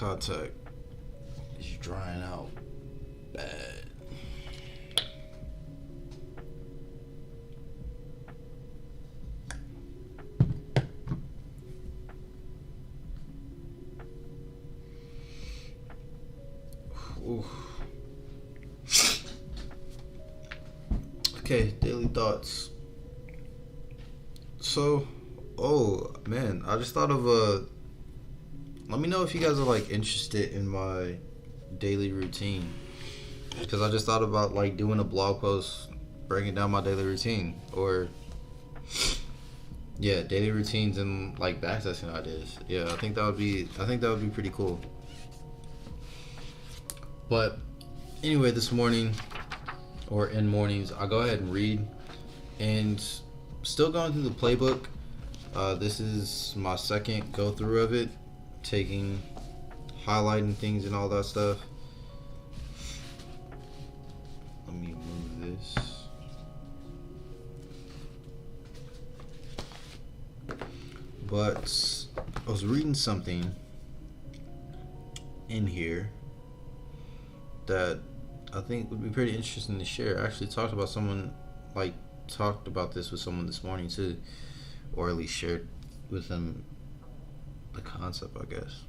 contact is drying out bad. Ooh. Okay, daily thoughts. So, oh man, I just thought of let me know if you guys are like interested in my daily routine, because I just thought about like doing a blog post breaking down my daily routine, or yeah, daily routines and like backtesting ideas. Yeah, I think that would be pretty cool. But anyway, this morning or in mornings, I go ahead and read, and still going through the playbook. This is my second go through of it, highlighting things and all that stuff. Let me move this. But I was reading something in here that I think would be pretty interesting to share. I actually talked about this with someone this morning too, or at least shared with them the concept, I guess.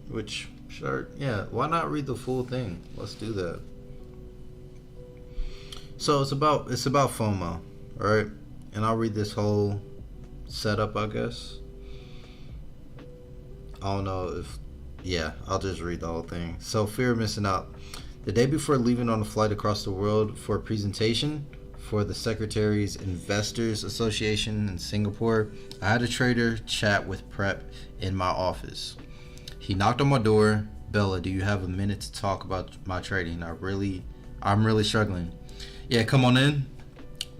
Which, sure, yeah, why not read the full thing? Let's do that. So it's about FOMO, right? And I'll read this whole setup, I guess. I don't know if, yeah, I'll just read the whole thing. So, fear of missing out. The day before leaving on a flight across the world for a presentation for the Secretary's Investors Association in Singapore, I had a trader chat with Prep in my office. He knocked on my door. Bella, do you have a minute to talk about my trading? I'm really struggling. Yeah, come on in.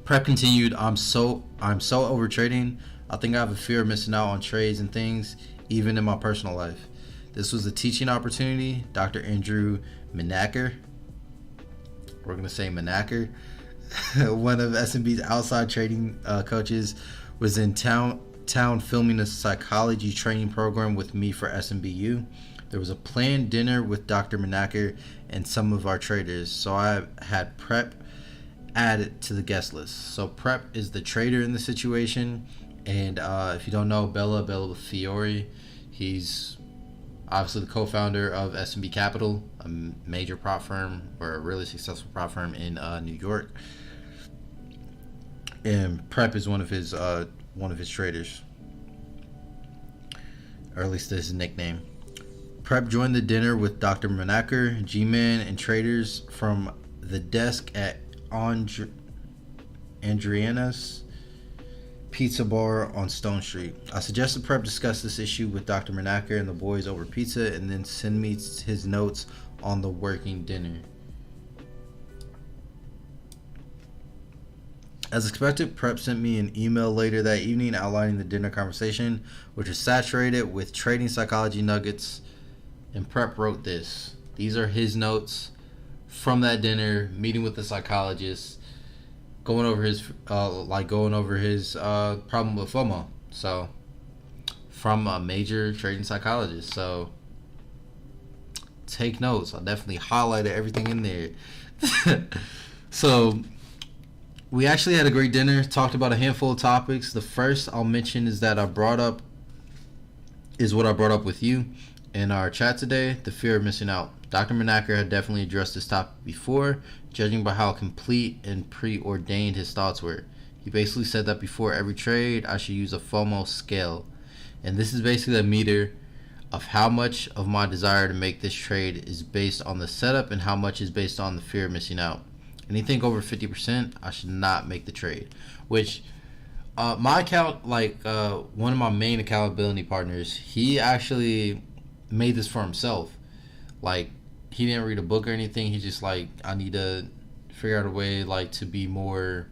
Prep continued. I'm so over trading. I think I have a fear of missing out on trades and things, even in my personal life. This was a teaching opportunity. Dr. Andrew Menaker, we're going to say Menaker, one of S&B's outside trading coaches, was in town filming a psychology training program with me for SMBU. There was a planned dinner with Dr. Menaker and some of our traders, so I had Prep added to the guest list. So Prep is the trader in the situation, and if you don't know Bellafiore, he's obviously the co-founder of S&B Capital, a major prop firm, or a really successful prop firm in New York. And Prep is one of his traders, or at least this is his nickname. Prep joined the dinner with Dr. Menaker, G-Man, and traders from the desk at Andriana's Pizza Bar on Stone Street. I suggested Prep discuss this issue with Dr. Menaker and the boys over pizza, and then send me his notes on the working dinner. As expected, Prep sent me an email later that evening outlining the dinner conversation, which was saturated with trading psychology nuggets. And Prep wrote this. These are his notes from that dinner, meeting with the psychologist, going over his problem with FOMO. So, from a major trading psychologist. So, take notes. I definitely highlighted everything in there. So, we actually had a great dinner. Talked about a handful of topics. The first I'll mention is what I brought up with you in our chat today: the fear of missing out. Dr. Menaker had definitely addressed this topic before, judging by how complete and preordained his thoughts were. He basically said that before every trade, I should use a FOMO scale. And this is basically a meter of how much of my desire to make this trade is based on the setup and how much is based on the fear of missing out. Anything over 50%, I should not make the trade. Which, my account, one of my main accountability partners, he actually made this for himself. Like, he didn't read a book or anything. He just I need to figure out a way to be more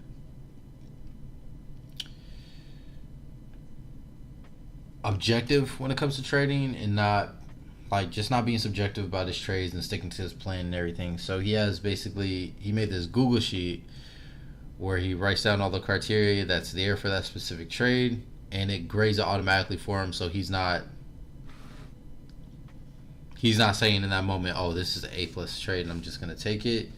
objective when it comes to trading, and not just not being subjective about his trades and sticking to his plan and everything. So he made this Google sheet where he writes down all the criteria that's there for that specific trade, and it grades it automatically for him. So he's not saying in that moment, oh, this is an A+ trade and I'm just going to take it.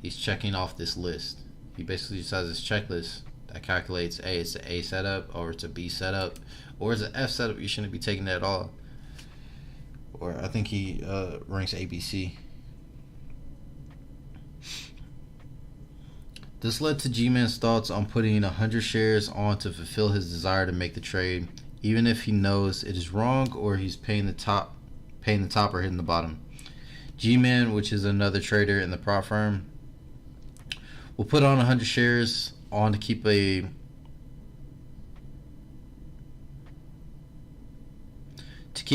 He's checking off this list. He basically just has this checklist that calculates, hey, it's an A setup, or it's a B setup, or it's an F setup. You shouldn't be taking that at all. Or I think he ranks ABC. This led to G-Man's thoughts on putting 100 shares on to fulfill his desire to make the trade, even if he knows it is wrong or he's paying the top or hitting the bottom. G-Man, which is another trader in the prop firm, will put on 100 shares on to keep an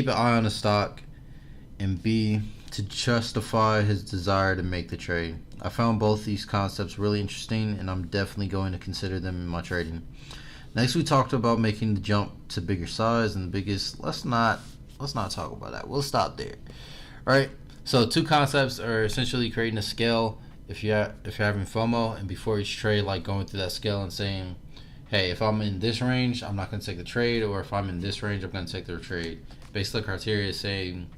eye on the stock, and B, to justify his desire to make the trade. I found both these concepts really interesting, and I'm definitely going to consider them in my trading. Next, we talked about making the jump to bigger size and the biggest. Let's not talk about that. We'll stop there. All right. So two concepts are essentially creating a scale if you're having FOMO, and before each trade, like going through that scale and saying, hey, if I'm in this range, I'm not going to take the trade, or if I'm in this range, I'm going to take the trade. Basically, the criteria is saying,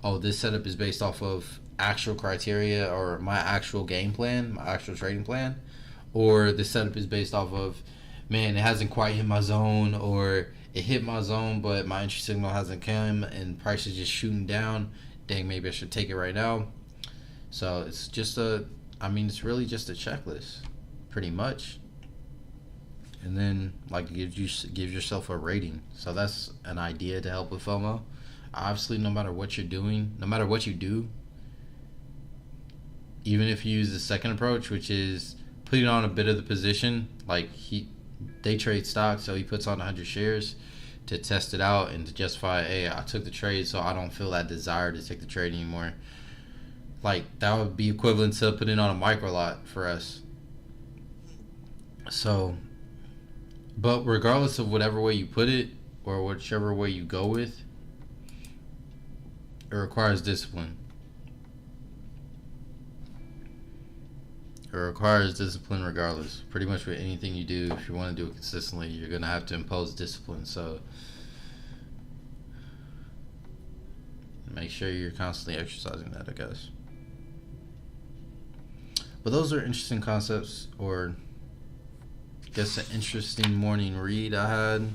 oh, this setup is based off of actual criteria or my actual game plan, my actual trading plan, or this setup is based off of, man, it hasn't quite hit my zone, or it hit my zone but my entry signal hasn't come and price is just shooting down. Dang, maybe I should take it right now. So it's just it's really just a checklist, pretty much. And then like give yourself a rating. So that's an idea to help with FOMO. Obviously, no matter what you're doing, no matter what you do, even if you use the second approach, which is putting on a bit of the position, like they trade stock, so he puts on 100 shares to test it out and to justify, hey, I took the trade, so I don't feel that desire to take the trade anymore. Like, that would be equivalent to putting on a micro lot for us. So, but regardless of whatever way you put it, or whichever way you go with, it requires discipline. It requires discipline regardless. Pretty much with anything you do, if you want to do it consistently, you're going to have to impose discipline. So make sure you're constantly exercising that, I guess. But those are interesting concepts, or I guess an interesting morning read I had.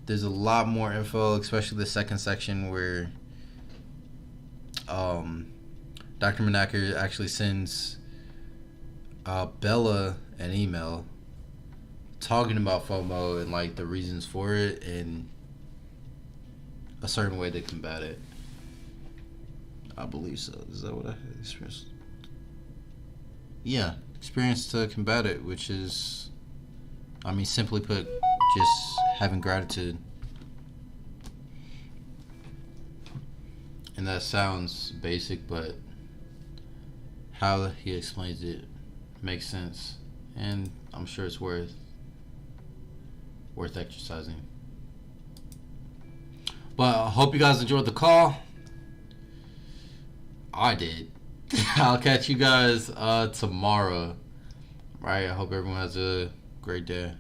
There's a lot more info, especially the second section where Dr. Menaker actually sends Bella an email talking about FOMO and like the reasons for it and a certain way to combat it. I believe so. Is that what I experienced? Yeah, experience to combat it, which is, simply put, just having gratitude. And that sounds basic, but how he explains it makes sense, and I'm sure it's worth exercising. But I hope you guys enjoyed the call. I did. I'll catch you guys tomorrow. Right? I hope everyone has a great day.